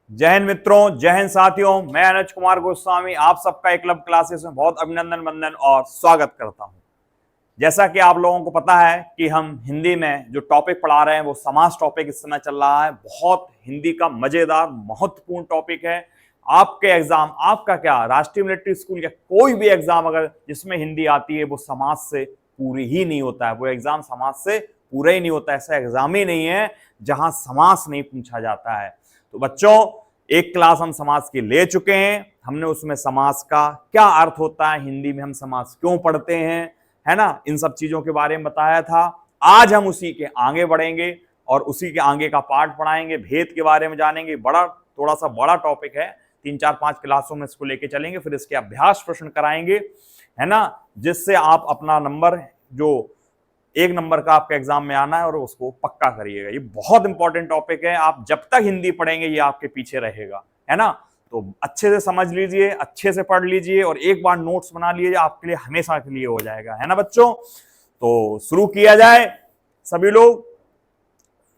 जय हिंद मित्रों, जय हिंद साथियों। मैं अनुज कुमार गोस्वामी आप सबका एकलव्य क्लासेस में बहुत अभिनंदन वंदन और स्वागत करता हूं। जैसा कि आप लोगों को पता है कि हम हिंदी में जो टॉपिक पढ़ा रहे हैं वो समास टॉपिक इस समय चल रहा है। बहुत हिंदी का मजेदार महत्वपूर्ण टॉपिक है। आपके एग्जाम, आपका क्या राष्ट्रीय मिलिट्री स्कूल या कोई भी एग्जाम अगर जिसमें हिंदी आती है वो समास से पूरी ही नहीं होता है। वो एग्जाम समास से पूरा ही नहीं होता है। ऐसा एग्जाम ही नहीं है जहां समास नहीं पूछा जाता है। तो बच्चों, एक क्लास हम समास की ले चुके हैं। हमने उसमें समास का क्या अर्थ होता है, हिंदी में हम समास क्यों पढ़ते हैं, है ना, इन सब चीजों के बारे में बताया था। आज हम उसी के आगे बढ़ेंगे और उसी के आगे का पार्ट पढ़ाएंगे, भेद के बारे में जानेंगे। थोड़ा सा बड़ा टॉपिक है, 3 4 5 क्लासों में इसको लेके चलेंगे, फिर इसके अभ्यास प्रश्न कराएंगे, है ना, जिससे आप अपना नंबर जो 1 नंबर का आपका एग्जाम में आना है और उसको पक्का करिएगा। ये बहुत इंपॉर्टेंट टॉपिक है। आप जब तक हिंदी पढ़ेंगे ये आपके पीछे रहेगा, है ना। तो अच्छे से समझ लीजिए, अच्छे से पढ़ लीजिए और एक बार नोट्स बना लीजिए, आपके लिए हमेशा के लिए हो जाएगा, है ना बच्चों। तो शुरू किया जाए। सभी लोग,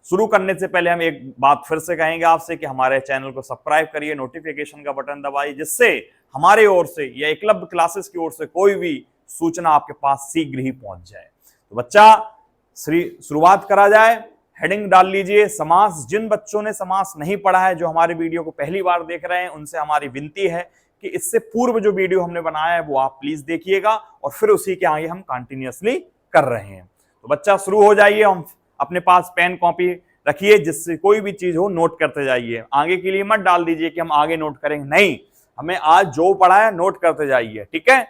शुरू करने से पहले हम एक बात फिर से कहेंगे आपसे कि हमारे चैनल को सब्सक्राइब करिए, नोटिफिकेशन का बटन दबाइए, जिससे हमारे ओर से या एकलव्य क्लासेस की ओर से कोई भी सूचना आपके पास शीघ्र ही पहुंच जाए। तो बच्चा, शुरुआत करा जाए। हेडिंग डाल लीजिए समास। जिन बच्चों ने समास नहीं पढ़ा है, जो हमारे वीडियो को पहली बार देख रहे हैं, उनसे हमारी विनती है कि इससे पूर्व जो वीडियो हमने बनाया है वो आप प्लीज देखिएगा और फिर उसी के आगे हम कंटिन्यूअसली कर रहे हैं। तो बच्चा शुरू हो जाइए। हम अपने पास पेन कॉपी रखिए, जिससे कोई भी चीज हो नोट करते जाइए। आगे के लिए मत डाल दीजिए कि हम आगे नोट करेंगे, नहीं, हमें आज जो पढ़ा है नोट करते जाइए, ठीक है।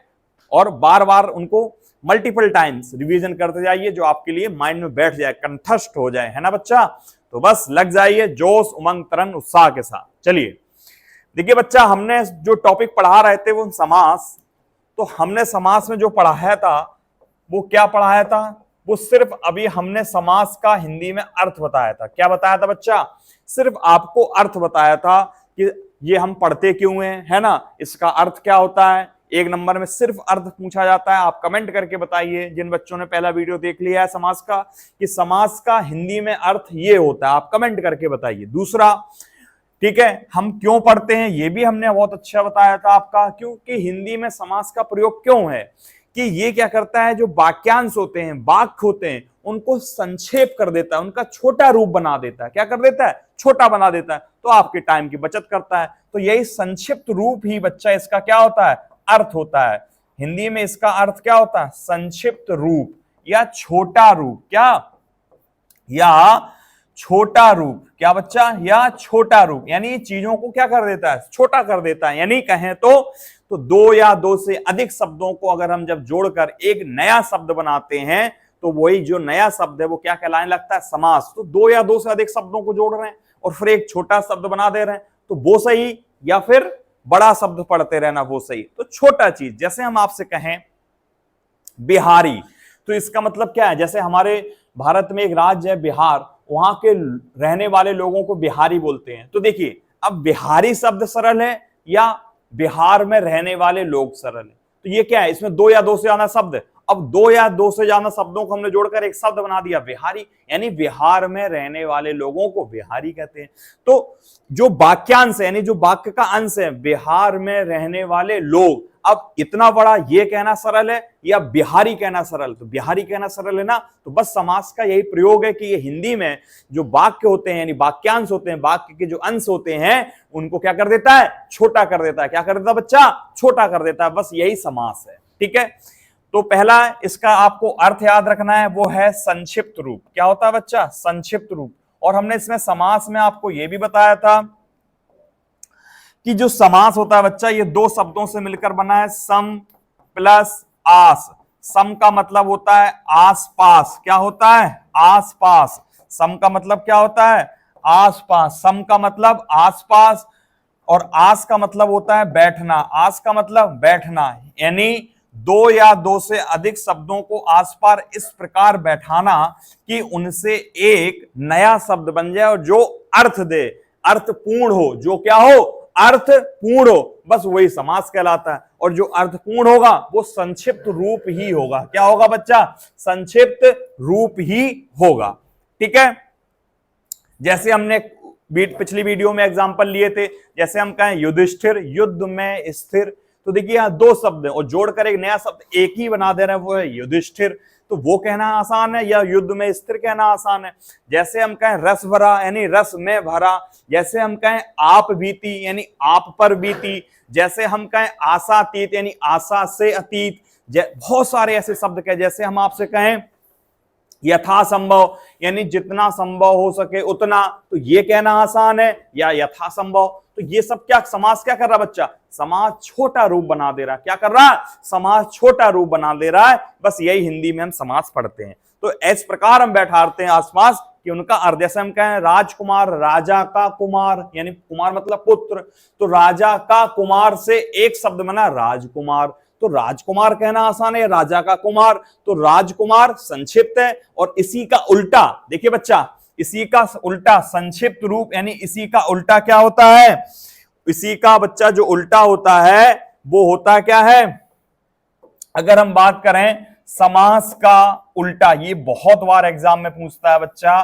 और बार बार उनको मल्टीपल टाइम्स रिवीजन करते जाइए, जो आपके लिए माइंड में बैठ जाए, कंठस्थ हो जाए, है ना बच्चा। तो बस लग जाइए जोश, उमंग, तरंग, उत्साह के साथ। चलिए देखिए बच्चा, हमने जो टॉपिक पढ़ा रहे थे वो समास। तो हमने समास में जो पढ़ाया था वो क्या पढ़ाया था? वो सिर्फ अभी हमने समास का हिंदी में अर्थ बताया था। क्या बताया था बच्चा? सिर्फ आपको अर्थ बताया था कि ये हम पढ़ते क्यों हैं, है ना, इसका अर्थ क्या होता है। 1 नंबर में सिर्फ अर्थ पूछा जाता है। आप कमेंट करके बताइए, जिन बच्चों ने पहला वीडियो देख लिया है समास का, कि समास का हिंदी में अर्थ ये होता है। आप कमेंट करके बताइए। दूसरा, ठीक है, हम क्यों पढ़ते हैं ये भी हमने बहुत अच्छा बताया था आपका, क्योंकि हिंदी में समास का प्रयोग क्यों है कि ये क्या करता है, जो वाक्यांश होते हैं, वाक्य होते हैं, उनको संक्षेप कर देता है, उनका छोटा रूप बना देता है। क्या कर देता है? छोटा बना देता है। तो आपके टाइम की बचत करता है। तो यही संक्षिप्त रूप ही बच्चा इसका क्या होता है? अर्थ होता है। हिंदी में इसका अर्थ क्या होता है? संक्षिप्त रूप या छोटा रूप। क्या? या छोटा रूप। क्या बच्चा? या छोटा रूप। यानी चीजों को क्या कर देता है? छोटा कर देता है। यानी कहें तो 2 या 2 से अधिक शब्दों को अगर हम जब जोड़कर एक नया शब्द बनाते हैं तो वही जो नया शब्द है वो क्या कहलाने लगता है? समास। तो 2 या 2 से अधिक शब्दों को जोड़ रहे हैं और फिर एक छोटा शब्द बना दे रहे हैं, तो वो सही या फिर बड़ा शब्द पढ़ते रहना वो सही? तो छोटा चीज। जैसे हम आपसे कहें बिहारी, तो इसका मतलब क्या है? जैसे हमारे भारत में एक राज्य है बिहार, वहां के रहने वाले लोगों को बिहारी बोलते हैं। तो देखिए, अब बिहारी शब्द सरल है या बिहार में रहने वाले लोग सरल है? तो ये क्या है? इसमें 2 या 2 से ज्यादा शब्द। अब 2 या 2 से ज्यादा शब्दों को हमने जोड़कर एक शब्द बना दिया बिहारी, यानी बिहार में रहने वाले लोगों को बिहारी कहते हैं। तो जो वाक्यांश है, यानी जो वाक्य का अंश है, बिहार में रहने वाले लोग, अब इतना बड़ा ये कहना सरल है या बिहारी कहना सरल? तो बिहारी कहना सरल है ना। तो बस समास का यही प्रयोग है कि ये हिंदी में जो वाक्य होते हैं, यानी वाक्यांश होते हैं, वाक्य के जो अंश होते हैं, उनको क्या कर देता है? छोटा कर देता है। क्या कर देता है बच्चा? छोटा कर देता है। बस यही समास है, ठीक है। तो पहला इसका आपको अर्थ याद रखना है, वो है संक्षिप्त रूप। क्या होता है बच्चा? संक्षिप्त रूप। और हमने इसमें समास में आपको यह भी बताया था कि जो समास होता है बच्चा, ये 2 शब्दों से मिलकर बना है, सम प्लस आस। सम का मतलब होता है आसपास। क्या होता है? आसपास। सम का मतलब क्या होता है? आसपास। सम का मतलब आसपास और आस का मतलब होता है बैठना। आस का मतलब बैठना, यानी 2 या 2 से अधिक शब्दों को आसपास इस प्रकार बैठाना कि उनसे एक नया शब्द बन जाए और जो अर्थ दे, अर्थपूर्ण हो। जो क्या हो? अर्थपूर्ण हो। बस वही समास कहलाता है। और जो अर्थपूर्ण होगा वो संक्षिप्त रूप ही होगा। क्या होगा बच्चा? संक्षिप्त रूप ही होगा, ठीक है। जैसे हमने पिछली वीडियो में एग्जांपल लिए थे, जैसे हम कहें युधिष्ठिर युद्ध में स्थिर, तो देखिए यहाँ दो शब्द है और जोड़कर एक नया शब्द एक ही बना दे रहे हैं, वो है युधिष्ठिर। तो वो कहना आसान है या युद्ध में स्थिर कहना आसान है। जैसे हम कहें रस भरा यानी रस में भरा, जैसे हम कहें आप बीती यानी आप पर बीती, जैसे हम कहें आशातीत यानी आशा से अतीत, बहुत सारे ऐसे शब्द कहें। जैसे हम आपसे कहें यथासंभव यानी जितना संभव हो सके उतना, तो ये कहना आसान है या यथासंभव। तो ये सब क्या समास क्या कर रहा बच्चा, समाज छोटा रूप बना दे रहा है। क्या कर रहा है, समाज छोटा रूप बना दे रहा है। बस यही हिंदी में हम समास पढ़ते हैं। तो इस प्रकार हम बैठाते हैं आसपास कि उनका अर्थ, जैसे हम कहें राजकुमार राजा का कुमार यानी कुमार मतलब पुत्र, तो राजा का कुमार से एक शब्द बना राजकुमार। तो राजकुमार कहना आसान है, राजा का कुमार, तो राजकुमार संक्षिप्त है। और इसी का उल्टा देखिए बच्चा, इसी का उल्टा संक्षिप्त रूप यानी इसी का उल्टा क्या होता है, इसी का बच्चा जो उल्टा होता है वो होता क्या है। अगर हम बात करें समास का उल्टा, ये बहुत बार एग्जाम में पूछता है बच्चा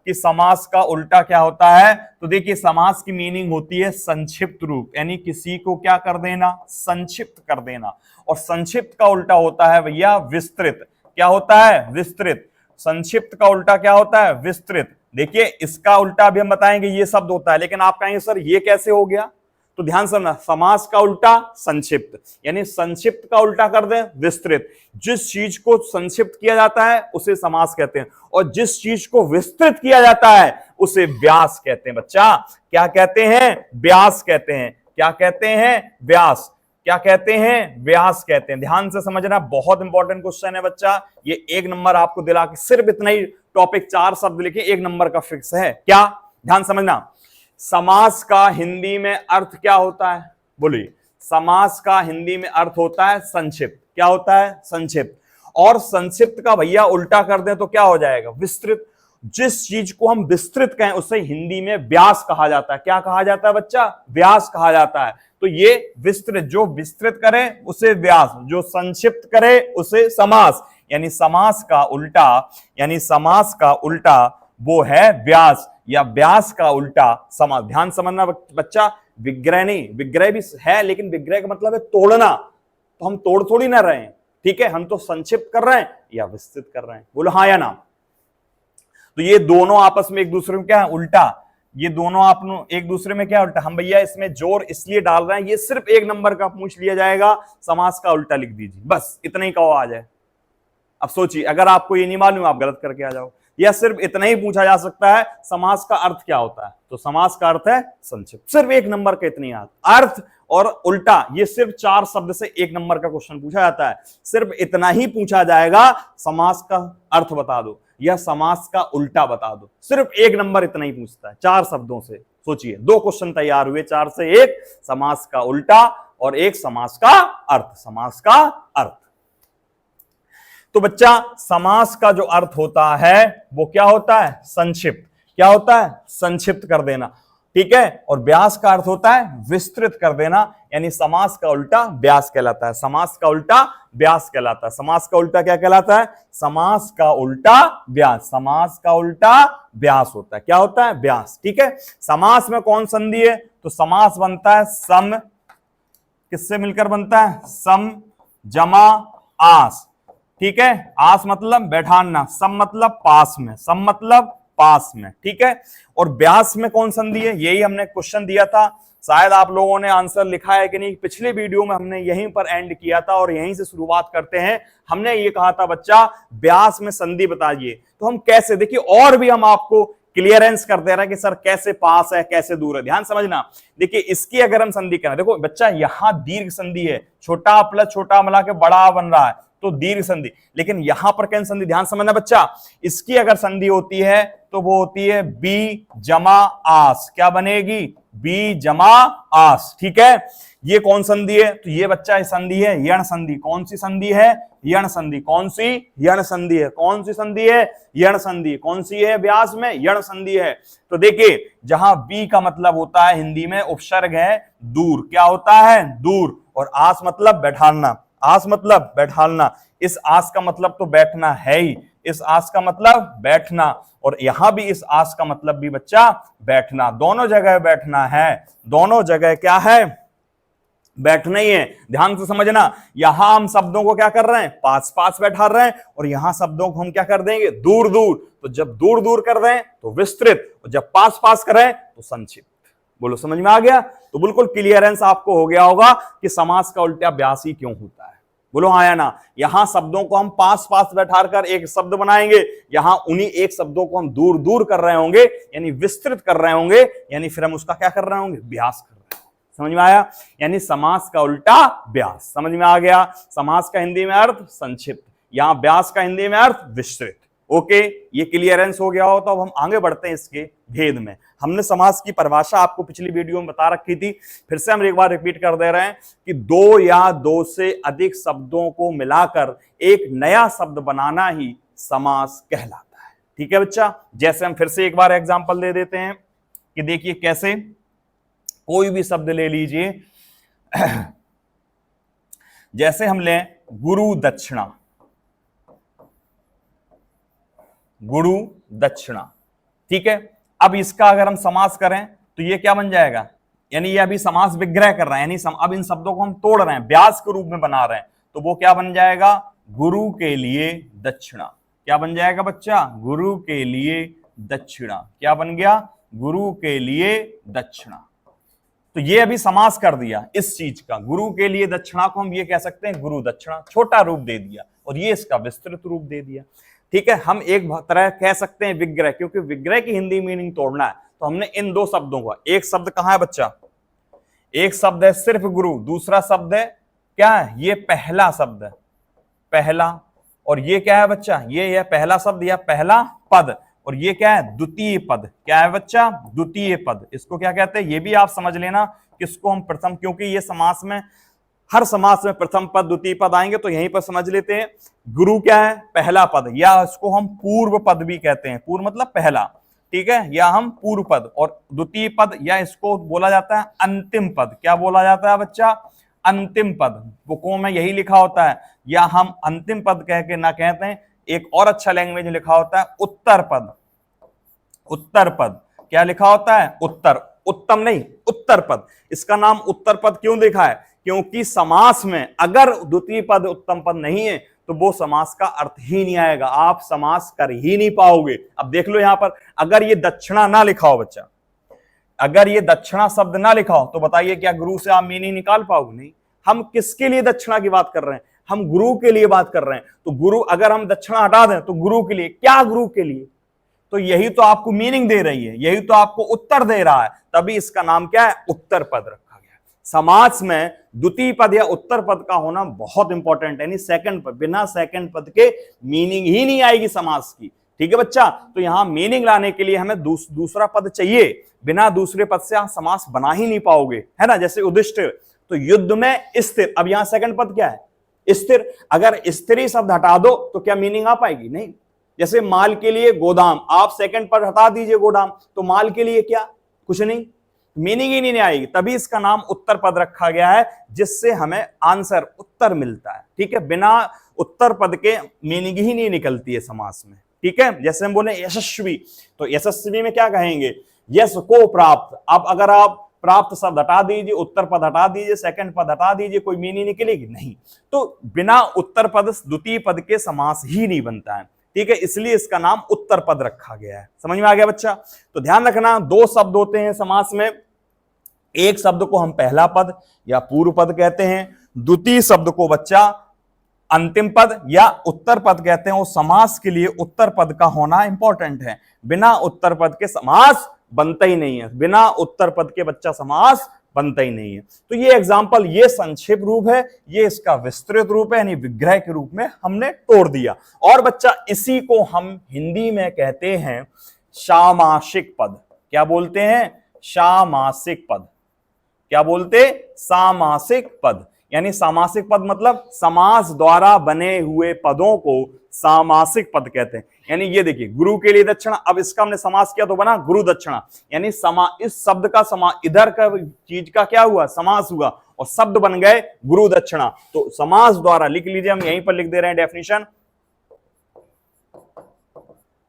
कि समास का उल्टा क्या होता है। तो देखिए समास की मीनिंग होती है संक्षिप्त रूप, यानी किसी को क्या कर देना, संक्षिप्त कर देना। और संक्षिप्त का उल्टा होता है भैया विस्तृत। क्या होता है, विस्तृत। संक्षिप्त का उल्टा क्या होता है, विस्तृत। देखिए इसका उल्टा भी हम बताएंगे, ये शब्द होता है, लेकिन आप कहेंगे सर ये कैसे हो गया, तो ध्यान समझना, समास का उल्टा संक्षिप्त, यानी संक्षिप्त का उल्टा कर दें विस्तृत। जिस चीज को संक्षिप्त किया जाता है उसे समास कहते हैं, और जिस चीज को विस्तृत किया जाता है उसे व्यास कहते हैं। बच्चा क्या कहते हैं, व्यास कहते हैं। क्या कहते हैं, व्यास। क्या कहते हैं, व्यास कहते हैं। ध्यान से समझना, बहुत इंपॉर्टेंट क्वेश्चन है बच्चा। ये 1 नंबर आपको दिला के, सिर्फ इतना ही टॉपिक 4 शब्द लिखे 1 नंबर का फिक्स है। क्या, ध्यान समझना, समास का हिंदी में अर्थ क्या होता है, बोलिए। समास का हिंदी में अर्थ होता है संक्षिप्त। क्या होता है, संक्षिप्त। और संक्षिप्त का भैया उल्टा कर दें तो क्या हो जाएगा, विस्तृत। जिस चीज को हम विस्तृत कहें उसे हिंदी में व्यास कहा जाता है। क्या कहा जाता है बच्चा, व्यास कहा जाता है। तो ये विस्तृत, जो विस्तृत करे उसे व्यास, जो संक्षिप्त करे उसे समास। यानी समास का उल्टा, यानी समास का उल्टा वो है व्यास, या व्यास का उल्टा समास। ध्यान समझना बच्चा, विग्रह नहीं, विग्रह भी है लेकिन विग्रह का मतलब है तोड़ना, तो हम तोड़ थोड़ी ना रहे हैं, ठीक है, हम तो संक्षिप्त कर रहे हैं या विस्तृत कर रहे हैं। बोलो हाँ या ना। तो ये दोनों आपस में एक दूसरे में क्या है, उल्टा। ये दोनों आप एक दूसरे में क्या उल्टा, हम भैया इसमें जोर इसलिए डाल रहे हैं, ये सिर्फ 1 नंबर का पूछ लिया जाएगा, समास का उल्टा लिख दीजिए, बस इतना ही कहो आ जाए। अब सोचिए, अगर आपको ये नहीं मालूम आप गलत करके आ जाओ, या सिर्फ इतना ही पूछा जा सकता है समास का अर्थ क्या होता है, तो समास का अर्थ है संक्षिप्त। सिर्फ 1 नंबर का इतनी अर्थ और उल्टा, ये सिर्फ 4 शब्द से 1 नंबर का क्वेश्चन पूछा जाता है। सिर्फ इतना ही पूछा जाएगा, समास का अर्थ बता दो या समास का उल्टा बता दो। सिर्फ 1 नंबर इतना ही पूछता है 4 शब्दों से। सोचिए 2 क्वेश्चन तैयार हुए 4 से, 1 समास का उल्टा और 1 समास का अर्थ। समास का अर्थ, तो बच्चा समास का जो अर्थ होता है वो क्या होता है, संक्षिप्त। क्या होता है, संक्षिप्त कर देना, ठीक है। और व्यास का अर्थ होता है विस्तृत कर देना, यानी समास का उल्टा व्यास कहलाता है। समास का उल्टा व्यास कहलाता है। समास का उल्टा क्या कहलाता है, समास का उल्टा व्यास। समास का उल्टा व्यास होता है। क्या होता है, व्यास, ठीक है। समास में कौन संधि है, तो समास बनता है सम, किससे मिलकर बनता है, सम जमा आस, ठीक है। आस मतलब बैठाना, सम मतलब पास में, सम मतलब पास में, ठीक है। और व्यास में कौन संधि है, यही हमने क्वेश्चन दिया था, शायद आप लोगों ने आंसर लिखा है कि नहीं। पिछले वीडियो में हमने यहीं पर एंड किया था और यहीं से शुरुआत करते हैं। हमने ये कहा था बच्चा व्यास में संधि बताइए, तो हम कैसे, देखिए और भी हम आपको क्लियरेंस कर दे रहे हैं कि सर कैसे पास है कैसे दूर है। ध्यान समझना, देखिए इसकी अगर हम संधि करें, देखो बच्चा यहां दीर्घ संधि है, छोटा प्लस छोटा मिला के बड़ा बन रहा है, तो दीर्घ संधि। लेकिन यहां पर कैन संधि, ध्यान समझना बच्चा, इसकी अगर संधि होती है तो वो होती है बी जमा आस। क्या बनेगी, बी जमा आस, ठीक है। ये कौन संधि है, तो ये बच्चा संधि है यण संधि। कौन सी संधि है, यण संधि। कौन सी, यण संधि है। कौन सी संधि है, यण संधि। कौन सी है, व्यास में यण संधि है। तो देखिए जहां बी का मतलब होता है हिंदी में उपसर्ग है दूर, क्या होता है, दूर। और आस मतलब बैठाना, आस मतलब बैठाना। इस आस का मतलब तो बैठना है ही, इस आस का मतलब बैठना, और यहां भी इस आस का मतलब भी बच्चा बैठना। दोनों जगह बैठना है, दोनों जगह क्या है, बैठना ही है। ध्यान से समझना, यहां हम शब्दों को क्या कर रहे हैं, पास पास बैठा रहे हैं, और यहां शब्दों को हम क्या कर देंगे, दूर दूर। तो जब दूर दूर कर रहे हैं तो विस्तृत, और जब पास पास कर रहे हैं तो संक्षिप्त। बोलो समझ में आ गया? तो बिल्कुल क्लियरेंस आपको हो गया होगा कि समास का उल्टा अभ्यास ही क्यों होता है। बोलो हाँ या ना? यहां शब्दों को हम पास पास बैठाकर एक शब्द बनाएंगे, यहां उन्हीं एक शब्दों को हम दूर दूर कर रहे होंगे, यानी विस्तृत कर रहे होंगे, यानी फिर हम उसका क्या कर रहे होंगे, अभ्यास कर रहे होंगे। समझ में आया? यानी समास का उल्टा अभ्यास। समझ में आ गया? समास का हिंदी में अर्थ संक्षिप्त, यहां अभ्यास का हिंदी में अर्थ विस्तृत। ओके, ये क्लियरेंस हो गया हो तो अब हम आगे बढ़ते हैं इसके भेद में। हमने समास की परिभाषा आपको पिछली वीडियो में बता रखी थी, फिर से हम एक बार रिपीट कर दे रहे हैं कि दो या दो से अधिक शब्दों को मिलाकर एक नया शब्द बनाना ही समास कहलाता है। ठीक है बच्चा? जैसे हम फिर से एक बार एग्जांपल दे देते हैं कि देखिए कैसे, कोई भी शब्द ले लीजिए, जैसे हम लें गुरु दक्षिणा, गुरु दक्षिणा। ठीक है, अब इसका अगर हम समास करें तो ये क्या बन जाएगा, यानी ये अभी समास विग्रह कर रहे हैं, यानी अब इन शब्दों को हम तोड़ रहे हैं, व्यास के रूप में बना रहे हैं, तो वो क्या बन जाएगा, गुरु के लिए दक्षिणा। क्या बन जाएगा बच्चा, गुरु के लिए दक्षिणा। क्या बन गया, गुरु के लिए दक्षिणा। तो ये अभी समास कर दिया इस चीज का, गुरु के लिए दक्षिणा को हम ये कह सकते हैं गुरु दक्षिणा, छोटा रूप दे दिया, और ये इसका विस्तृत रूप दे दिया। ठीक है, हम एक तरह कह सकते हैं विग्रह, क्योंकि विग्रह की हिंदी मीनिंग तोड़ना है, तो हमने इन दो शब्दों का, एक शब्द कहां है बच्चा, एक शब्द है सिर्फ गुरु, दूसरा शब्द है क्या है, ये पहला शब्द है, पहला, और ये क्या है बच्चा, ये है पहला शब्द या पहला पद, और ये क्या है, द्वितीय पद। क्या है बच्चा, द्वितीय पद। इसको क्या कहते हैं, ये भी आप समझ लेना, किसको हम प्रथम, क्योंकि ये समास में, हर समास में प्रथम पद द्वितीय पद आएंगे, तो यहीं पर समझ लेते हैं। गुरु क्या है, पहला पद, या इसको हम पूर्व पद भी कहते हैं, पूर्व मतलब पहला, ठीक है, या हम पूर्व पद, और द्वितीय पद, या इसको बोला जाता है अंतिम पद। क्या बोला जाता है बच्चा, अंतिम पद। बुकों में यही लिखा होता है, या हम अंतिम पद कह के ना कहते हैं, एक और अच्छा लैंग्वेज लिखा होता है उत्तर पद। उत्तर पद क्या लिखा होता है, उत्तर, उत्तम नहीं, उत्तर पद। इसका नाम उत्तर पद क्यों लिखा है, क्योंकि समास में अगर द्वितीय पद उत्तम पद नहीं है तो वो समास का अर्थ ही नहीं आएगा, आप समास कर ही नहीं पाओगे। अब देख लो यहां पर, अगर ये दक्षिणा ना लिखा हो बच्चा, अगर ये दक्षिणा शब्द ना लिखा हो, तो बताइए क्या गुरु से आप मीनिंग निकाल पाओगे? नहीं। हम किसके लिए दक्षिणा की बात कर रहे हैं, हम गुरु के लिए बात कर रहे हैं। तो गुरु, अगर हम दक्षिणा हटा दें तो गुरु के लिए, क्या गुरु के लिए, तो यही तो आपको मीनिंग दे रही है, यही तो आपको उत्तर दे रहा है, तभी इसका नाम क्या है, उत्तर पद रखा गया। समास में द्वितीय पद या उत्तर पद का होना बहुत इंपॉर्टेंट है, यानी सेकंड पद, बिना सेकंड पद के मीनिंग ही नहीं आएगी समास की। ठीक है बच्चा, तो यहां मीनिंग लाने के लिए हमें दूसरा पद चाहिए, बिना दूसरे पद से आप समास बना ही नहीं पाओगे, है ना। जैसे युधिष्ठिर, तो युद्ध में स्थिर, अब यहां सेकंड पद क्या है, स्थिर। अगर स्त्री शब्द हटा दो तो क्या मीनिंग आ पाएगी, नहीं। जैसे माल के लिए गोदाम, आप सेकंड पद हटा दीजिए गोदाम, तो माल के लिए क्या, कुछ नहीं, मीनिंग ही नहीं आएगी। तभी इसका नाम उत्तर पद रखा गया है, जिससे हमें आंसर उत्तर मिलता है। ठीक है, बिना उत्तर पद के मीनिंग ही नहीं निकलती है समास में। ठीक है, जैसे हम बोले यशस्वी, तो यशस्वी में क्या कहेंगे, यश को प्राप्त। अब अगर आप प्राप्त शब्द हटा दीजिए, उत्तर पद हटा दीजिए, सेकंड पद हटा दीजिए, कोई मीनिंग निकलेगी नहीं। तो बिना उत्तर पद द्वितीय पद के समास ही नहीं बनता है। ठीक है, इसलिए इसका नाम उत्तर पद रखा गया है। समझ में आ गया बच्चा? तो ध्यान रखना, दो शब्द होते हैं समास में, एक शब्द को हम पहला पद या पूर्व पद कहते हैं, द्वितीय शब्द को बच्चा अंतिम पद या उत्तर पद कहते हैं। वो समास के लिए उत्तर पद का होना इंपॉर्टेंट है, बिना उत्तर पद के समास बनता ही नहीं है, बिना उत्तर पद के बच्चा समास बनता ही नहीं है। तो ये एग्जाम्पल, ये संक्षिप्त रूप है, ये इसका विस्तृत रूप है, यानी विग्रह के रूप में हमने तोड़ दिया। और बच्चा इसी को हम हिंदी में कहते हैं सामासिक पद। क्या बोलते हैं, सामासिक पद। क्या बोलते, सामासिक पद। यानी सामासिक पद मतलब समास द्वारा बने हुए पदों को सामासिक पद कहते हैं। यानी ये देखिए, गुरु के लिए दक्षिणा, अब इसका हमने समास किया तो बना गुरु दक्षिणा, यानी इस शब्द का इधर का चीज का क्या हुआ, समास हुआ, और शब्द बन गए गुरु दक्षिणा। तो समास द्वारा लिख लीजिए, हम यहीं पर लिख दे रहे हैं डेफिनेशन,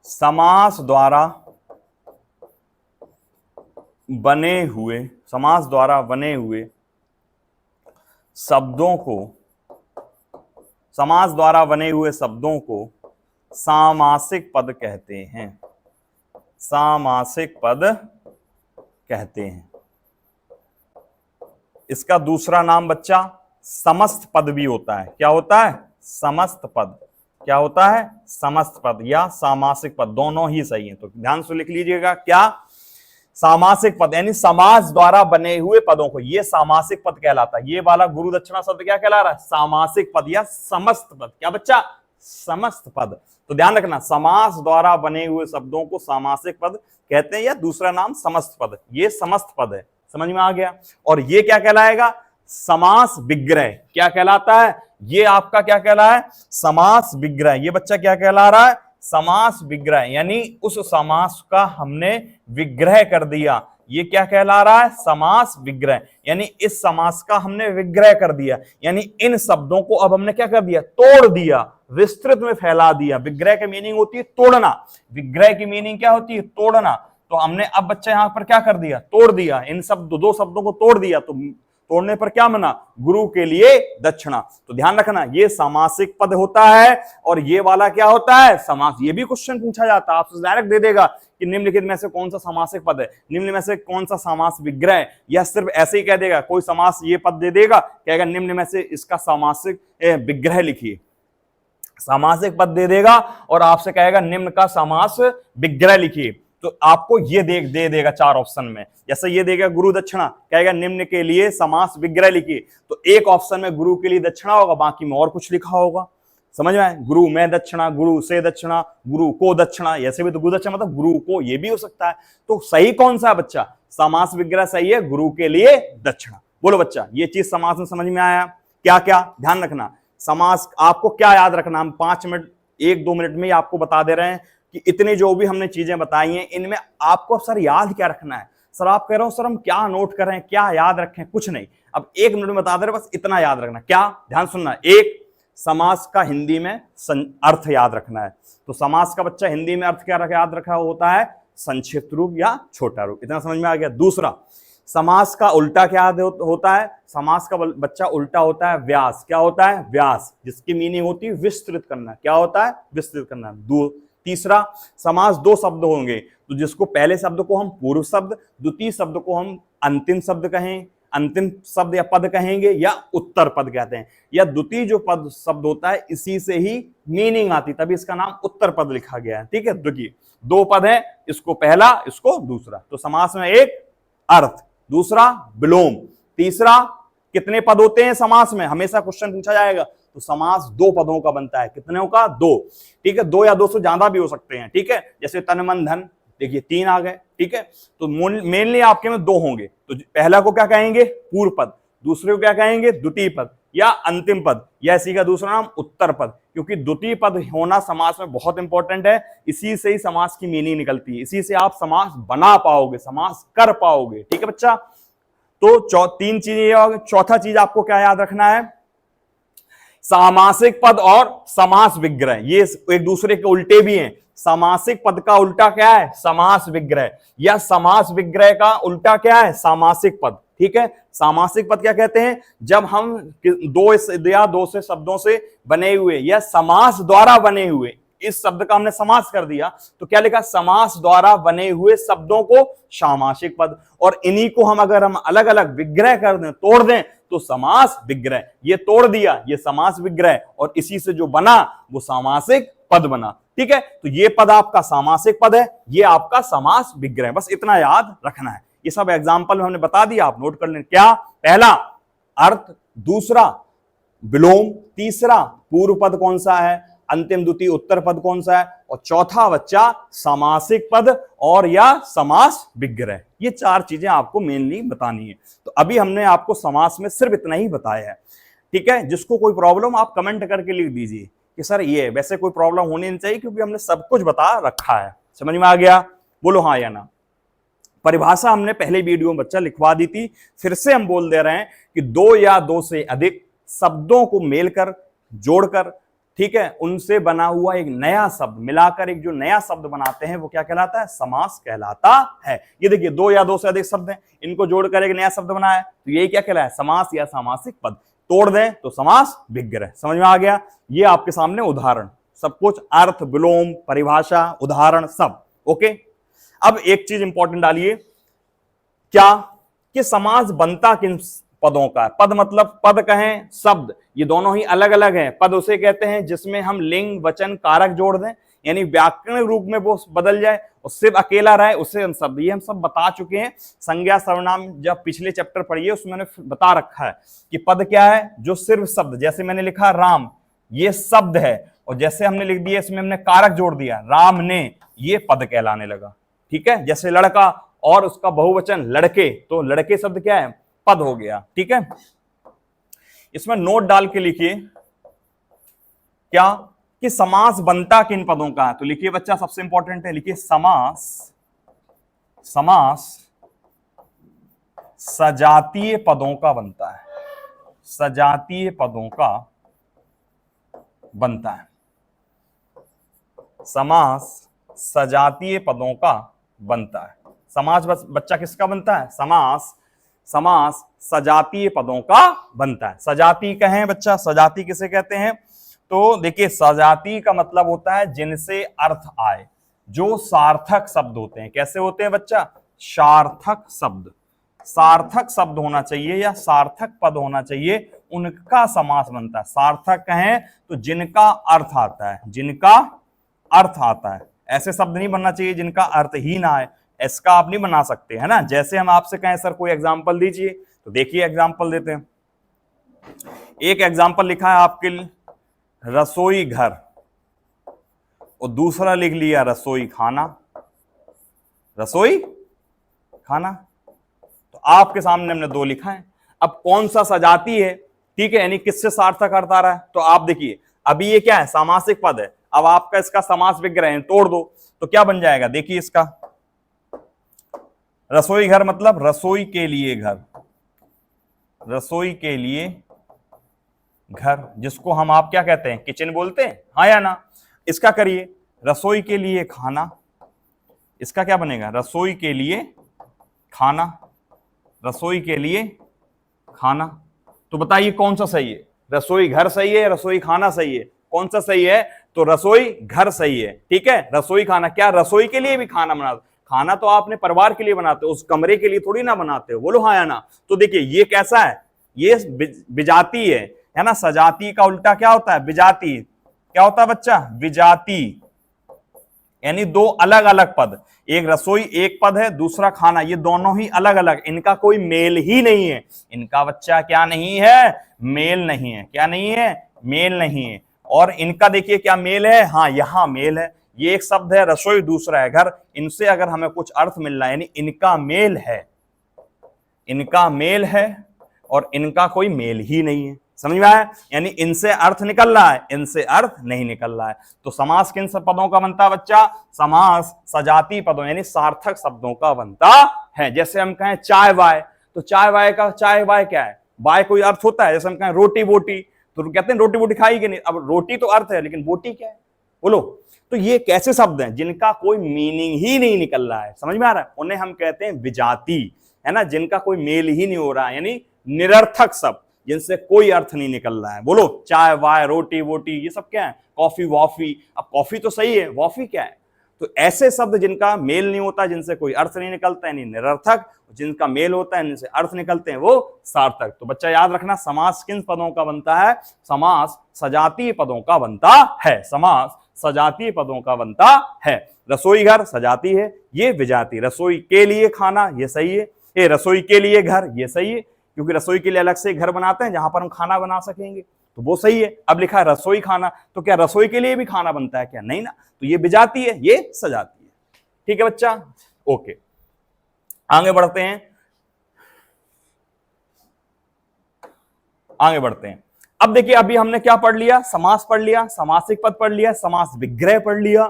समास द्वारा बने हुए शब्दों को सामासिक पद कहते हैं। सामासिक पद कहते हैं। इसका दूसरा नाम बच्चा समस्त पद भी होता है। क्या होता है? समस्त पद। क्या होता है? समस्त पद या सामासिक पद, दोनों ही सही है। तो ध्यान से लिख लीजिएगा, क्या? सामासिक पद यानी समास द्वारा बने हुए पदों को, ये सामासिक पद कहलाता है। ये वाला गुरु दक्षिणा शब्द क्या कहला रहा है? सामासिक पद या समस्त पद। क्या बच्चा? समस्त पद। तो ध्यान रखना, समास द्वारा बने हुए शब्दों को सामासिक पद कहते हैं या दूसरा नाम समस्त पद। ये समस्त पद है, समझ में आ गया। और ये क्या कहलाएगा? समास विग्रह। क्या कहलाता है? ये आपका क्या कहला है? समास विग्रह। ये बच्चा क्या कहला रहा है? समास विग्रह, यानी उस समास का हमने विग्रह कर दिया। ये क्या कहला रहा है? समास विग्रह, यानी इस समास का हमने विग्रह कर दिया। यानी इन शब्दों को अब हमने क्या कर दिया? तोड़ दिया, विस्तृत में फैला दिया। विग्रह की मीनिंग होती है तोड़ना। विग्रह की मीनिंग क्या होती है? तोड़ना। तो हमने अब बच्चा यहां पर क्या कर दिया? तोड़ दिया। इन दो शब्दों को तोड़ दिया। तो तोड़ने पर क्या बना? गुरु के लिए दक्षिणा। तो ध्यान रखना, ये सामासिक पद होता है और ये वाला क्या होता है? समास। ये भी क्वेश्चन पूछा जाता है, आपसे डायरेक्ट दे देगा कि निम्नलिखित में से कौन सा सामासिक पद है, निम्न में से कौन सा समास विग्रह है, या सिर्फ ऐसे ही कह देगा, कोई समास ये पद दे देगा, कहेगा निम्न में से इसका सामासिक विग्रह लिखिए। सामासिक पद दे देगा और आपसे कहेगा निम्न का समास विग्रह लिखिए। तो आपको ये दे देगा 4 ऑप्शन में। जैसे ये देगा गुरु दक्षिणा, कहेगा निम्न के लिए समास विग्रह लिखिए। तो एक ऑप्शन में गुरु के लिए दक्षिणा होगा, बाकी में और कुछ लिखा होगा। समझ में आए? गुरु में दक्षिणा, गुरु से दक्षिणा, गुरु को दक्षिणा। ऐसे भी तो गुरु दक्षिणा मतलब गुरु को, ये भी हो सकता है। तो सही कौन सा है बच्चा? समास विग्रह सही है, गुरु के लिए दक्षिणा। बोलो बच्चा, ये चीज समास में समझ में आया? क्या क्या ध्यान रखना, समास आपको क्या याद रखना, हम 5 मिनट 1-2 मिनट में ही आपको बता दे रहे हैं कि इतनी जो भी हमने चीजें बताई हैं, इनमें आपको सर याद क्या रखना है। सर आप कह रहे हो सर हम क्या नोट करें, क्या याद रखें? कुछ नहीं, अब 1 मिनट में बता दे रहे, बस इतना याद रखना। क्या? ध्यान सुनना। एक, समास का हिंदी में अर्थ याद रखना है। तो समास का बच्चा हिंदी में अर्थ क्या याद रखा होता है? संक्षिप्त रूप या छोटा रूप। इतना समझ में आ गया। दूसरा, समास का उल्टा क्या होता है? समास का बच्चा उल्टा होता है व्यास। क्या होता है? व्यास, जिसकी मीनिंग होती है विस्तृत करना। क्या होता है? विस्तृत करना। तीसरा, समास 2 शब्द होंगे, तो जिसको पहले शब्द को हम पूर्व शब्द, द्वितीय शब्द को हम अंतिम शब्द कहें, अंतिम शब्द या पद कहेंगे, या उत्तर पद कहते हैं। या द्वितीय जो पद शब्द होता है, इसी से ही मीनिंग आती, तभी इसका नाम उत्तर पद लिखा गया है। ठीक है, द्वितीय 2 पद है, इसको पहला, इसको दूसरा। तो समास में एक अर्थ, दूसरा विलोम, तीसरा कितने पद होते हैं समास में? हमेशा क्वेश्चन पूछा जाएगा। तो समास 2 पदों का बनता है। कितने का? 2। ठीक है, 2 या 2 से ज्यादा भी हो सकते हैं। ठीक है, जैसे तन मन धन, देखिए 3 आ गए। ठीक है, तो मेनली आपके में 2 होंगे। तो पहला को क्या कहेंगे? पूर्व पद, दूसरे को क्या कहेंगे? द्वितीय पद या अंतिम पद, या इसी का दूसरा नाम उत्तर पद। क्योंकि द्वितीय पद होना समास में बहुत इंपॉर्टेंट है। इसी से ही समास की मीनिंग निकलती है, इसी से आप समास बना पाओगे, समास कर पाओगे। ठीक है बच्चा, तो 3 चीजें। चौथा चीज आपको क्या याद रखना है? सामासिक पद और समास विग्रह, ये एक दूसरे के उल्टे भी हैं। सामासिक पद का उल्टा क्या है? समास विग्रह। या समास विग्रह का उल्टा क्या है? सामासिक पद। ठीक है, सामासिक पद क्या कहते हैं? जब हम 2 या 2 से शब्दों से बने हुए या समास द्वारा बने हुए, इस शब्द का हमने समास कर दिया, तो क्या लिखा? समास द्वारा बने हुए शब्दों को सामासिक पद। और इन्हीं को हम अगर हम अलग अलग विग्रह कर दें, तोड़ दें, तो समास विग्रह। ये तोड़ दिया, ये समास विग्रह, और इसी से जो बना वो सामासिक पद बना। ठीक है, तो ये पद आपका सामासिक पद है, ये आपका समास विग्रह। बस इतना याद रखना है। ये सब एग्जाम्पल में हमने बता दिया, आप नोट कर लें। क्या? पहला अर्थ, दूसरा विलोम, तीसरा पूर्व पद कौन सा है, अंतिम द्वितीय उत्तर पद कौन सा है, और चौथा बच्चा सामासिक पद और या समास विग्रह। ये 4 चीजें आपको मेनली बतानी है। तो अभी हमने आपको समास में सिर्फ इतना ही बताया है। ठीक है, जिसको कोई प्रॉब्लम आप कमेंट करके लिख दीजिए कि सर ये, वैसे कोई प्रॉब्लम होनी नहीं चाहिए क्योंकि हमने सब कुछ बता रखा है। समझ में आ गया? बोलो हाँ या ना। परिभाषा हमने पहले वीडियो में बच्चा लिखवा दी थी, फिर से हम बोल दे रहे हैं कि 2 या 2 से अधिक शब्दों को मेलकर, जोड़कर ठीक है, उनसे बना हुआ एक नया शब्द मिलाकर एक जो नया शब्द बनाते हैं वो क्या कहलाता है? समास कहलाता है। ये देखिए, दो या दो से अधिक शब्द हैं, इनको जोड़कर एक नया शब्द बनाया तो ये क्या कहलाया? समास या सामासिक पद। तोड़ दें तो समास विग्रह। समझ में आ गया? ये आपके सामने उदाहरण, सब कुछ अर्थ, विलोम, परिभाषा, उदाहरण सब। ओके, अब एक चीज इंपॉर्टेंट डालिए, क्या कि समास बनता किन पदों का? पद मतलब पद कहें, शब्द, ये दोनों ही अलग अलग हैं। पद उसे कहते हैं जिसमें हम लिंग, वचन, कारक जोड़ दें, यानी व्याकरण रूप में वो बदल जाए और सिर्फ अकेला रहे, उससे हम शब्द। ये हम सब बता चुके हैं। संज्ञा सर्वनाम जब पिछले चैप्टर पढ़िए उसमें मैंने बता रखा है कि पद क्या है? जो सिर्फ शब्द, जैसे मैंने लिखा राम, ये शब्द है, और जैसे हमने लिख दिया इसमें हमने कारक जोड़ दिया राम ने, ये पद कहलाने लगा। ठीक है, जैसे लड़का और उसका बहुवचन लड़के, तो लड़के शब्द क्या है? पद हो गया। ठीक है, इसमें नोट डाल के लिखिए क्या कि समास बनता किन पदों का है। तो लिखिए बच्चा, सबसे इंपॉर्टेंट है, लिखिए समास सजातीय पदों का बनता है। सजातीय पदों का बनता है। समास सजातीय पदों का बनता है। समास बच्चा किसका बनता है? समास सजातीय पदों का बनता है। सजाती कहें बच्चा, सजाती किसे कहते हैं? तो देखिए, सजाती का मतलब होता है जिनसे अर्थ आए, जो सार्थक शब्द होते हैं। कैसे होते हैं बच्चा? सार्थक शब्द। सार्थक शब्द होना चाहिए या सार्थक पद होना चाहिए, उनका समास बनता है। सार्थक कहें तो जिनका अर्थ आता है, जिनका अर्थ आता है। ऐसे शब्द नहीं बनना चाहिए जिनका अर्थ ही ना आए, इसका आप नहीं बना सकते, है ना। जैसे हम आपसे कहें सर कोई एग्जाम्पल दीजिए, तो देखिए एग्जाम्पल देते हैं। एक एग्जाम्पल लिखा है आपके लिए रसोई घर, और दूसरा लिख लिया रसोई खाना। रसोई खाना, तो आपके सामने हमने दो लिखा है। अब कौन सा सजाती है? ठीक है, यानी किससे सार्थक अर्थ आ रहा है? तो आप देखिए, अभी ये क्या है? सामासिक पद है। अब आपका इसका समास विग्रह है, तोड़ दो तो क्या बन जाएगा? देखिए इसका, रसोई घर मतलब रसोई के लिए घर। रसोई के लिए घर, जिसको हम आप क्या कहते हैं? किचन बोलते हैं, हाँ या ना। इसका करिए रसोई के लिए खाना, इसका क्या बनेगा? रसोई के लिए खाना। रसोई के लिए खाना, तो बताइए कौन सा सही है? रसोई घर सही है, रसोई खाना सही है? कौन सा सही है? तो रसोई घर सही है। ठीक है, रसोई खाना, क्या रसोई के लिए भी खाना बना? खाना तो आपने परिवार के लिए बनाते हो, उस कमरे के लिए थोड़ी ना बनाते हो, बोलो हाँ या ना। तो देखिए ये कैसा है? ये विजाती है ना। सजाती का उल्टा क्या होता है? विजाती। क्या होता है बच्चा? विजाती, यानी दो अलग अलग पद। एक रसोई एक पद है, दूसरा खाना, ये दोनों ही अलग अलग, इनका कोई मेल ही नहीं है। इनका बच्चा क्या नहीं है? मेल नहीं है। क्या नहीं है? मेल नहीं है। और इनका देखिए क्या मेल है? हाँ, यहां मेल है। ये एक शब्द है रसोई, दूसरा है घर, इनसे अगर हमें कुछ अर्थ मिल रहा है, यानी इनका मेल है। इनका मेल है और इनका कोई मेल ही नहीं है। समझ में आया? यानी इनसे अर्थ निकल रहा है, इनसे अर्थ नहीं निकल रहा है। तो समास किन सब पदों का बनता है बच्चा? समास सजाती पदों यानी सार्थक शब्दों का बनता है। जैसे हम कहें चाय वाय, तो चाय वाय का चाय वाय क्या है? वाय कोई अर्थ होता है? जैसे हम कहें रोटी बोटी, तो कहते हैं रोटी बोटी खाई कि नहीं। अब रोटी तो अर्थ है, लेकिन बोटी क्या है? बोलो। तो ये कैसे शब्द हैं जिनका कोई मीनिंग ही नहीं निकल रहा है? समझ में आ रहा है? उन्हें हम कहते हैं विजाती, है ना, जिनका कोई मेल ही नहीं हो रहा है, यानी निरर्थक शब्द, जिनसे कोई अर्थ नहीं निकल रहा है। बोलो, चाय वाय, रोटी वोटी, ये सब क्या है? कॉफी वॉफी। अब कॉफी तो सही है, वॉफी क्या है? तो ऐसे शब्द जिनका मेल नहीं होता, जिनसे कोई अर्थ नहीं निकलता, यानी निरर्थक। जिनका मेल होता है, जिनसे अर्थ निकलते हैं, वो सार्थक। तो बच्चा याद रखना, समास किन पदों का बनता है? समास सजातीय पदों का बनता है। समास सजातीय पदों का बनता है। रसोई घर सजाती है, ये विजाती। रसोई के लिए खाना, ये सही है। ये रसोई के लिए घर, ये सही है, क्योंकि रसोई के लिए अलग से घर बनाते हैं जहां पर हम खाना बना सकेंगे, तो वो सही है। अब लिखा है रसोई खाना, तो क्या रसोई के लिए भी खाना बनता है क्या? नहीं ना। तो ये विजाती है, ये सजाती है। ठीक है बच्चा, ओके, आगे बढ़ते हैं। आगे बढ़ते हैं। अब देखिए, अभी हमने क्या पढ़ लिया? समास पढ़ लिया, समासिक पद पढ़ लिया, समास विग्रह पढ़ लिया,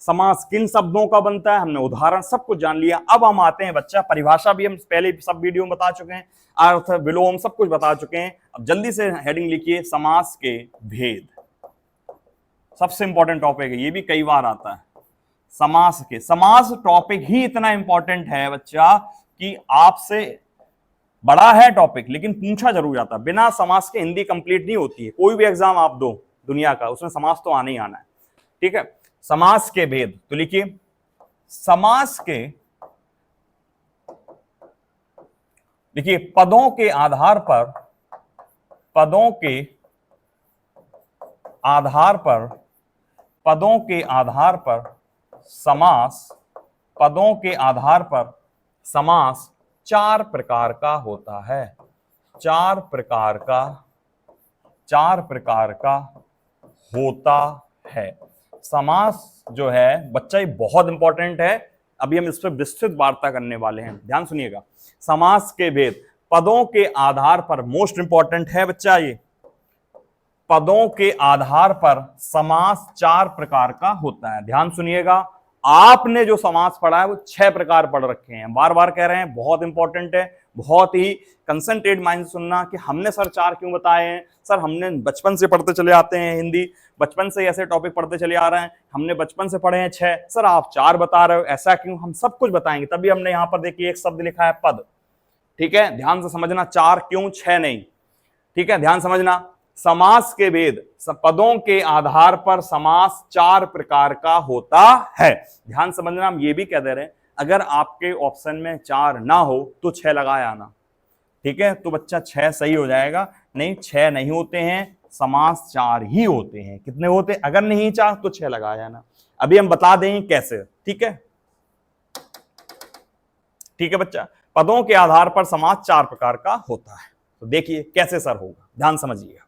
समास किन शब्दों का बनता है, हमने उदाहरण सब कुछ जान लिया। अब हम आते हैं बच्चा, परिभाषा भी हम पहले सब वीडियो में बता चुके हैं, अर्थ विलोम सब कुछ बता चुके हैं। अब जल्दी से हेडिंग लिखिए, समास के भेद। सबसे इंपॉर्टेंट टॉपिक है, ये भी कई बार आता है। समास के, समास टॉपिक ही इतना इंपॉर्टेंट है बच्चा कि आपसे बड़ा है टॉपिक लेकिन पूछा जरूर जाता है। बिना समास के हिंदी कंप्लीट नहीं होती है। कोई भी एग्जाम आप दो दुनिया का, उसमें समास तो आना ही आना है। ठीक है, समास के भेद तो लिखिए, समास के देखिए पदों के आधार पर, पदों के आधार पर, पदों के आधार पर समास, पदों के आधार पर समास 4 प्रकार का होता है। 4 प्रकार का, 4 प्रकार का होता है। समास जो है बच्चा ये बहुत इंपॉर्टेंट है, अभी हम इस पर विस्तृत वार्ता करने वाले हैं, ध्यान सुनिएगा। समास के भेद, पदों के आधार पर, मोस्ट इंपॉर्टेंट है बच्चा ये, पदों के आधार पर समास 4 प्रकार का होता है। ध्यान सुनिएगा, आपने जो समास पढ़ा है वो 6 प्रकार पढ़ रखे हैं, बार बार कह रहे हैं, बहुत इंपॉर्टेंट है, बहुत ही कंसंट्रेट माइंड से सुनना कि हमने सर 4 क्यों बताए हैं। सर हमने बचपन से पढ़ते चले आते हैं हिंदी, बचपन से ऐसे टॉपिक पढ़ते चले आ रहे हैं, हमने बचपन से पढ़े हैं 6, सर आप 4 बता रहे हो, ऐसा क्यों? हम सब कुछ बताएंगे। तभी हमने यहां पर देखिए एक शब्द लिखा है पद। ठीक है, ध्यान से समझना, 4 क्यों 6 नहीं। ठीक है, ध्यान समझना। समास के भेद, पदों के आधार पर समास 4 प्रकार का होता है। ध्यान समझना, हम ये भी कह दे रहे हैं अगर आपके ऑप्शन में 4 ना हो तो 6 लगाए आना। ठीक है, तो बच्चा 6 सही हो जाएगा। नहीं, 6 नहीं होते हैं, समास 4 ही होते हैं। कितने होते हैं? अगर नहीं 4 तो 6 लगाया जाना। अभी हम बता दें कैसे। ठीक है, ठीक है बच्चा, पदों के आधार पर समास 4 प्रकार का होता है। तो देखिए कैसे सर होगा, ध्यान समझिएगा।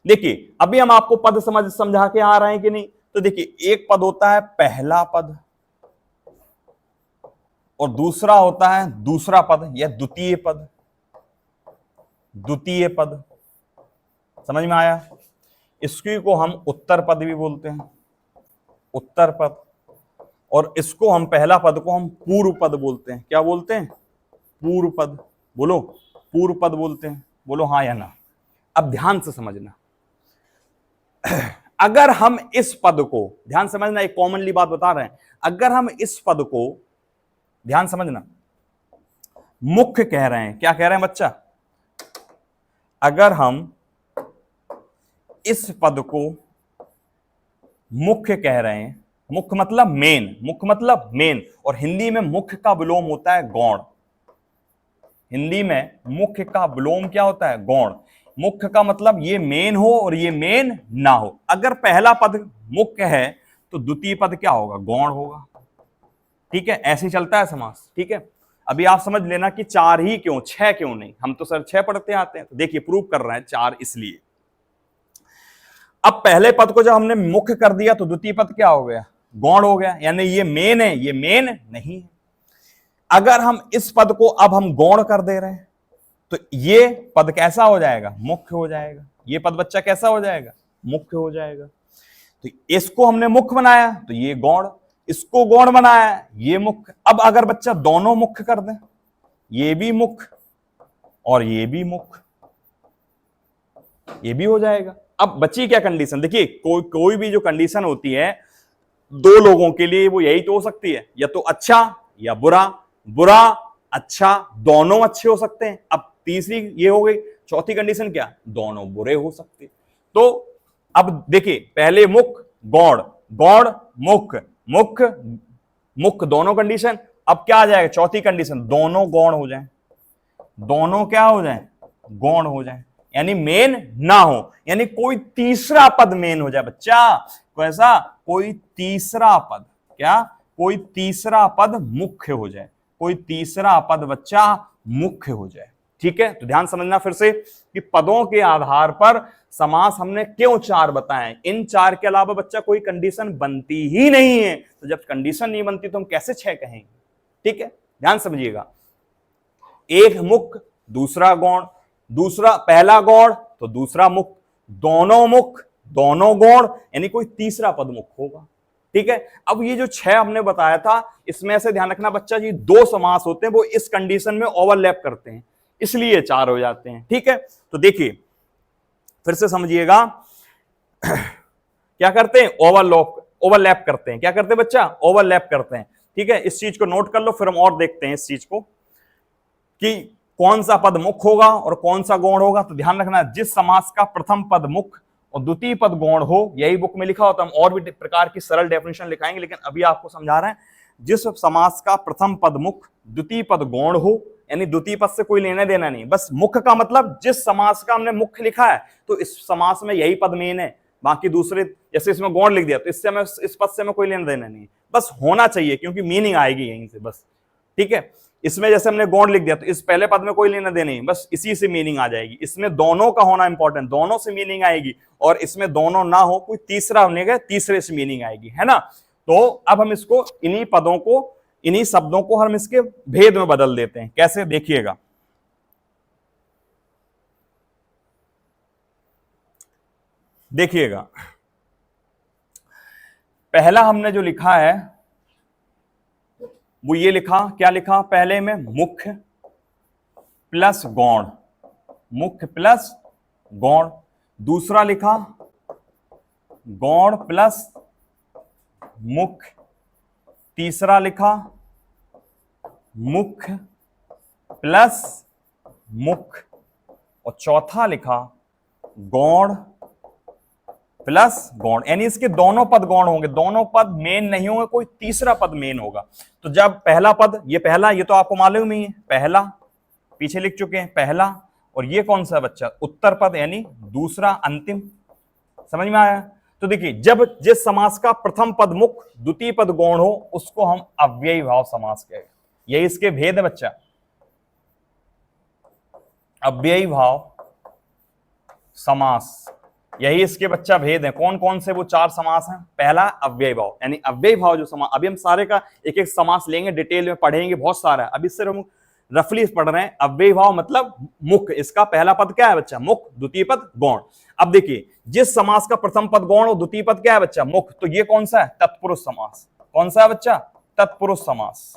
देखिए अभी हम आपको पद समझा के आ रहे हैं कि नहीं। तो देखिए एक पद होता है पहला पद और दूसरा होता है दूसरा पद या द्वितीय पद। द्वितीय पद समझ में आया? इसकी को हम उत्तर पद भी बोलते हैं, उत्तर पद। और इसको हम, पहला पद को हम पूर्व पद बोलते हैं। क्या बोलते हैं? पूर्व पद। बोलो, पूर्व पद बोलते हैं। बोलो हाँ या ना। अब ध्यान से समझना, अगर हम इस पद को, ध्यान समझना, एक कॉमनली बात बता रहे हैं, अगर हम इस पद को, ध्यान समझना, मुख्य कह रहे हैं। क्या कह रहे हैं बच्चा? अगर हम इस पद को मुख्य कह रहे हैं, मुख्य मतलब मेन, मुख्य मतलब मेन, और हिंदी में मुख्य का विलोम होता है गौण। हिंदी में मुख्य का विलोम क्या होता है? गौण। मुख्य का मतलब ये मेन हो और ये मेन ना हो। अगर पहला पद मुख्य है तो द्वितीय पद क्या होगा? गौण होगा। ठीक है, ऐसे ही चलता है समास। ठीक है, अभी आप समझ लेना कि 4 ही क्यों, 6 क्यों नहीं। हम तो सर 6 पढ़ते आते हैं। तो देखिए प्रूव कर रहे हैं 4 इसलिए। अब पहले पद को जब हमने मुख्य कर दिया तो द्वितीय पद क्या हो गया? गौण हो गया, यानी ये मेन है, ये मेन नहीं है। अगर हम इस पद को अब हम गौण कर दे रहे हैं तो ये पद कैसा हो जाएगा? मुख्य हो जाएगा। ये पद बच्चा कैसा हो जाएगा? मुख्य हो जाएगा। तो इसको हमने मुख्य बनाया तो ये गौण, इसको गौण बनाया ये मुख्य। अब अगर बच्चा दोनों मुख्य कर दें, ये भी मुख्य और ये भी मुख्य, ये भी हो जाएगा। अब बची क्या कंडीशन? देखिए कोई भी जो कंडीशन होती है दो लोगों के लिए वो यही तो हो सकती है, या तो अच्छा या बुरा, बुरा अच्छा, दोनों अच्छे हो सकते हैं। अब तीसरी ये हो गई, चौथी कंडीशन क्या? दोनों बुरे हो सकते। तो अब देखिए पहले मुख्य गौण, गौण मुख्य, मुख्य मुख्य, दोनों कंडीशन। अब क्या आ जाएगा? चौथी कंडीशन, दोनों गौण हो जाएं। दोनों क्या हो जाएं? गौण हो जाएं, यानी मेन ना हो, यानी कोई तीसरा पद मेन हो जाए बच्चा। कैसा? कोई तीसरा पद, क्या? कोई तीसरा पद मुख्य हो जाए, कोई तीसरा पद बच्चा मुख्य हो जाए। ठीक है, तो ध्यान समझना फिर से कि पदों के आधार पर समास हमने क्यों 4 बताए। इन 4 के अलावा बच्चा कोई कंडीशन बनती ही नहीं है। तो जब कंडीशन नहीं बनती तो हम कैसे 6 कहेंगे? ठीक है, ध्यान समझिएगा। एक मुख्य, दूसरा गौण, दूसरा पहला गौण तो दूसरा मुख्य, दोनों मुख्य, दोनों गौण, यानी कोई तीसरा पद मुख्य होगा। ठीक है, अब ये जो 6 हमने बताया था, इसमें से ध्यान रखना बच्चा जी, 2 समास होते हैं वो इस कंडीशन में ओवरलैप करते हैं, इसलिए 4 हो जाते हैं। ठीक है, तो देखिए फिर से समझिएगा, क्या करते हैं, ओवरलैप करते हैं। क्या करते हैं बच्चा, ओवरलैप करते हैं। ठीक है, इस चीज को नोट कर लो, फिर हम और देखते हैं इस चीज को कि कौन सा पद मुख्य होगा और कौन सा गौण होगा। तो ध्यान रखना, जिस समास का प्रथम पद मुख्य और द्वितीय पद गौण हो, यही बुक में लिखा होता है। हम और भी प्रकार की सरल डेफिनेशन लिखाएंगे, लेकिन अभी आपको समझा रहे हैं, जिस समास का प्रथम पद मुख्य द्वितीय पद गौण हो, यानी द्वितीय पद से कोई लेना देना नहीं, बस मुख्य का मतलब जिस समास का हमने मुख्य लिखा है तो इस समास में यही पद मेन है, बाकी दूसरे जैसे इसमें गौण लिख दिया तो इससे हमें इस पद से हमें कोई लेना देना नहीं, बस होना चाहिए क्योंकि मीनिंग आएगी यहीं से बस। ठीक है, इसमें जैसे हमने गौण लिख दिया तो इस पहले पद में कोई लेना देना नहीं, बस इसी से मीनिंग आ जाएगी। इसमें दोनों का होना इंपॉर्टेंट, दोनों से मीनिंग आएगी, और इसमें दोनों ना हो कोई तीसरा होने का, तीसरे से मीनिंग आएगी, है ना। तो अब हम इसको इन्हीं पदों को, इन्हीं शब्दों को हम इसके भेद में बदल देते हैं। कैसे, देखिएगा। देखिएगा, पहला हमने जो लिखा है वो ये लिखा, क्या लिखा पहले में, मुख्य प्लस गौण, मुख्य प्लस गौण। दूसरा लिखा गौण प्लस मुख्य। तीसरा लिखा मुख्य प्लस मुख्य। और चौथा लिखा गौण प्लस गौण, यानी इसके दोनों पद गौण होंगे, दोनों पद मेन नहीं होंगे, कोई तीसरा पद मेन होगा। तो जब पहला पद, ये पहला, ये तो आपको मालूम ही है, पहला पीछे लिख चुके हैं पहला, और ये कौन सा बच्चा, उत्तर पद यानी दूसरा अंतिम। समझ में आया। तो देखिए, जब जिस समास का प्रथम पद मुख्य द्वितीय पद गौण हो उसको हम अव्ययी भाव समास कहेंगे। यही इसके भेद है बच्चा, अव्ययी भाव समास, यही इसके बच्चा भेद है। कौन कौन से वो चार समास हैं। पहला अव्ययी भाव, यानी अव्ययी भाव जो समास, अभी हम सारे का एक एक समास लेंगे, डिटेल में पढ़ेंगे, बहुत सारा है, अभी सिर्फ हम रफली पढ़ रहे हैं। अव्ययी भाव मतलब मुख्य, इसका पहला पद क्या है बच्चा, मुख्य, द्वितीय पद गौण। अब देखिए, जिस समास का प्रथम पद गौण और द्वितीय पद क्या है बच्चा, मुख्य, तो ये कौन सा है, तत्पुरुष समास। कौन सा है बच्चा, तत्पुरुष समास।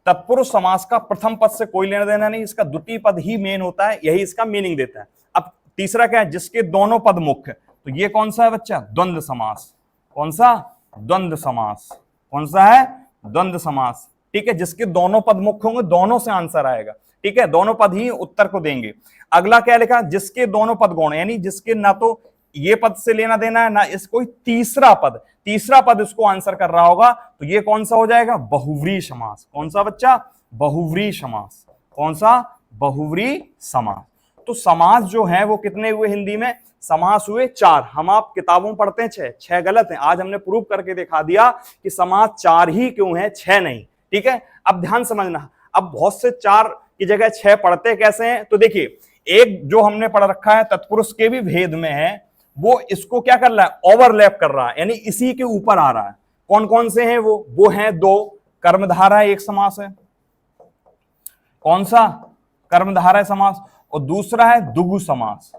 तत्पुरुष समास का प्रथम पद से कोई लेना देना नहीं, इसका द्वितीय पद ही मेन होता है, यही इसका मीनिंग देता है। अब तीसरा क्या है, जिसके दोनों पद मुख्य, तो ये कौन सा है बच्चा, द्वंद्व समास। कौन सा, द्वंद्व समास। कौन सा है, द्वंद्व समास। ठीक है, जिसके दोनों पद मुख्य होंगे, दोनों से आंसर आएगा। ठीक है, दोनों पद ही उत्तर को देंगे। अगला क्या लिखा, जिसके दोनों पद गौण, यानी जिसके ना तो ये पद से लेना देना है ना इस कोई तीसरा पद, तीसरा पद इसको आंसर कर रहा होगा, तो ये कौन सा हो जाएगा, बहुव्रीहि समास। कौन सा बच्चा, बहुव्रीहि समास। कौन सा, बहुव्रीहि समास। तो समास जो है वो कितने हुए हिंदी में, समास हुए चार। हम आप किताबों में पढ़ते हैं छह गलत है, आज हमने प्रूव करके दिखा दिया कि समास चार ही क्यों है, छह नहीं। ठीक है, अब ध्यान समझना, अब बहुत से चार की जगह छह पढ़ते कैसे हैं। तो देखिए, एक जो हमने पढ़ रखा है तत्पुरुष के भी भेद में है, वो इसको क्या कर रहा है, ओवरलैप कर रहा है, यानी इसी के ऊपर आ रहा है। कौन कौन से हैं वो हैं दो, कर्मधारा एक समास है, कौन सा, कर्मधारय समास, और दूसरा है दुगु समास।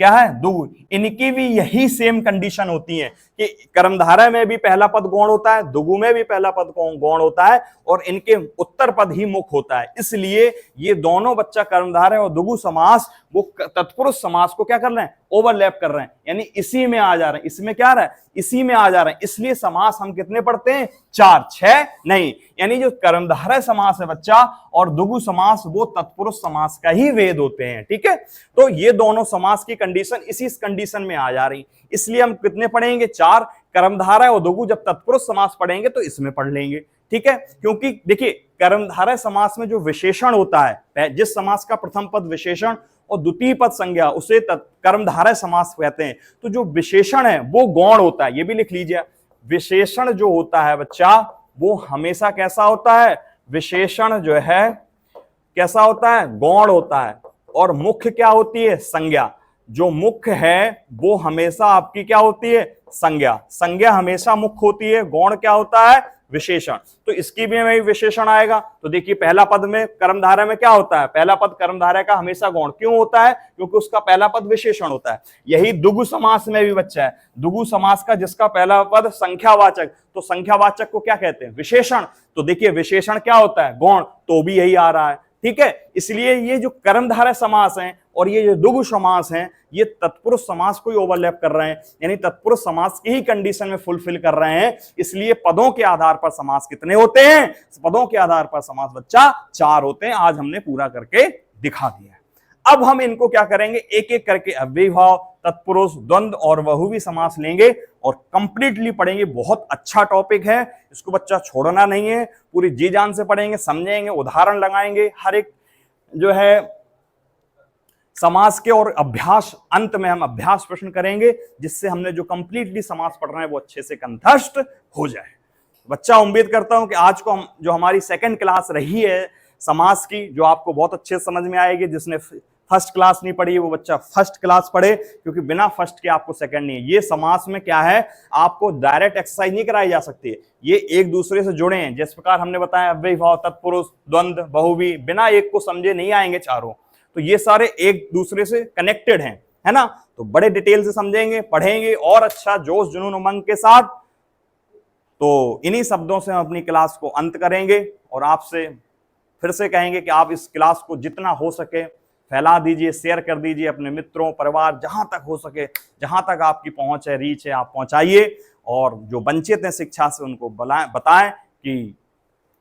क्या है, दुगु। इनकी भी यही सेम कंडीशन होती है कि कर्मधारय में भी पहला पद गौण होता है, दुगु में भी पहला पद गौण होता है, और इनके उत्तर पद ही मुख्य होता है। इसलिए ये दोनों बच्चा कर्मधारय और दुगु समास वो तत्पुरुष समास को क्या कर रहे हैं, ओवरलैप कर रहे हैं, यानी इसी में आ जा रहे हैं। इसमें क्या आ रहा है, इसी में आ जा रहे हैं। इसलिए समास हम कितने पढ़ते हैं, चार, छह नहीं। यानी जो कर्मधारय समास है बच्चा और दुगु समास वो तत्पुरुष समास का ही वेद होते हैं। ठीक है, तो ये दोनों समास की कंडीशन इसी कंडीशन में आ जा रही, इसलिए हम कितने पढ़ेंगे, चार। कर्मधारय और दुगु जब तत्पुरुष समास पढ़ेंगे तो इसमें पढ़ लेंगे। ठीक है, क्योंकि देखिए कर्मधारय समास में जो विशेषण होता है, जिस समास का प्रथम पद विशेषण और द्वितीय पद संज्ञा, उसे कर्मधारय समास कहते हैं। तो जो विशेषण है वो गौण होता है, ये भी लिख लीजिए। विशेषण जो होता है बच्चा वो हमेशा कैसा होता है, विशेषण जो है कैसा होता है, गौण होता है। और मुख्य क्या होती है, संज्ञा। जो मुख्य है वो हमेशा आपकी क्या होती है, संज्ञा। संज्ञा हमेशा मुख्य होती है, गौण क्या होता है, विशेषण। तो इसकी भी हमें विशेषण आएगा। तो देखिए पहला पद में कर्मधारय में क्या होता है, पहला पद कर्मधारय का हमेशा गौण क्यों होता है, क्योंकि उसका पहला पद विशेषण होता है। यही दुगु समास में भी बच्चा है, दुगु समास का जिसका पहला पद संख्यावाचक, तो संख्यावाचक को क्या कहते हैं, विशेषण। तो देखिए विशेषण क्या होता है, गौण, तो भी यही आ रहा है। ठीक है। इसलिए ये जो कर्मधारय समास हैं और ये जो द्विगु समास हैं, ये तत्पुरुष समास को ही ओवरलैप कर रहे हैं, यानी तत्पुरुष समास की ही कंडीशन में फुलफिल कर रहे हैं। इसलिए पदों के आधार पर समास कितने होते हैं? पदों के आधार पर समास बच्चा 4 होते हैं। आज हमने पूरा करके दिखा दिया। अब हम इनको क्या करेंगे, एक एक करके अव्ययीभाव, तत्पुरुष, द्वंद्व और बहुव्रीहि समास लेंगे और कंप्लीटली पढ़ेंगे। बहुत अच्छा टॉपिक है, इसको बच्चा छोड़ना नहीं है, पूरी जी जान से पढ़ेंगे, समझेंगे, उदाहरण लगाएंगे हर एक जो है समास के, और अभ्यास अंत में हम अभ्यास प्रश्न करेंगे, जिससे हमने जो कंप्लीटली समास पढ़ रहे हैं वो अच्छे से कंठस्थ हो जाए। बच्चा उम्मीद करता हूं कि आज को हम जो हमारी सेकंड क्लास रही है समास की, जो आपको बहुत अच्छे से समझ में आएगी। जिसने फर्स्ट क्लास नहीं पढ़ी है वो बच्चा फर्स्ट क्लास पढ़े, क्योंकि बिना फर्स्ट के आपको सेकंड नहीं है। ये समास में क्या है, आपको डायरेक्ट एक्सरसाइज नहीं कराई जा सकती है, ये एक दूसरे से जुड़े हैं। जिस प्रकार हमने बताया अव्ययीभाव, तत्पुरुष, द्वंद्व, बहुव्रीहि, बिना एक को समझे नहीं आएंगे चारों, तो ये सारे एक दूसरे से कनेक्टेड हैं, है ना। तो बड़े डिटेल से समझेंगे, पढ़ेंगे और अच्छा जोश जुनून उमंग के साथ। तो इन्हीं शब्दों से हम अपनी क्लास को अंत करेंगे और आपसे फिर से कहेंगे कि आप इस क्लास को जितना हो सके फैला दीजिए, शेयर कर दीजिए अपने मित्रों, परिवार, जहां तक हो सके, जहां तक आपकी पहुंच है, रीच है, आप पहुंचाइए। और जो वंचित हैं शिक्षा से उनको बताएं कि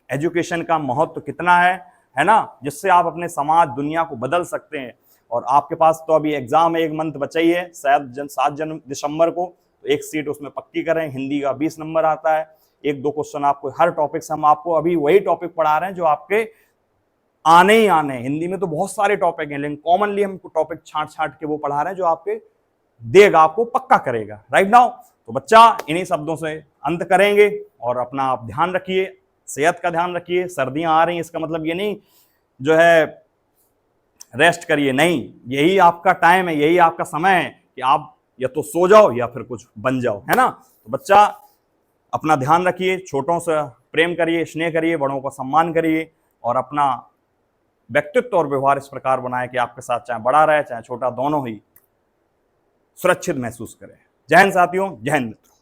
एजुकेशन का महत्व कितना है ना, जिससे आप अपने समाज, दुनिया को बदल सकते हैं। और आपके पास तो अभी एग्जाम है, 1 मंथ बचा ही है, शायद 7 दिसंबर को, तो एक सीट उसमें पक्की करें। हिंदी का 20 नंबर आता है, 1-2 क्वेश्चन आपको हर टॉपिक से, हम आपको अभी वही टॉपिक पढ़ा रहे हैं जो आपके आने ही आने। हिंदी में तो बहुत सारे टॉपिक हैं, लेकिन कॉमनली हम टॉपिक छांट के वो पढ़ा रहे हैं जो आपके देगा, आपको पक्का करेगा राइट नाउ। तो बच्चा इन्हीं शब्दों से अंत करेंगे और अपना आप ध्यान रखिए, सेहत का ध्यान रखिए। सर्दियां आ रही हैं, इसका मतलब ये नहीं जो है रेस्ट करिए, नहीं, यही आपका टाइम है, यही आपका समय है कि आप या तो सो जाओ या फिर कुछ बन जाओ, है ना। तो बच्चा अपना ध्यान रखिए, छोटों से प्रेम करिए, स्नेह करिए, बड़ों का सम्मान करिए और अपना व्यक्तित्व और व्यवहार इस प्रकार बनाए कि आपके साथ चाहे बड़ा रहे चाहे छोटा, दोनों ही सुरक्षित महसूस करें। जय हिंद साथियों, जय हिंद मित्रों।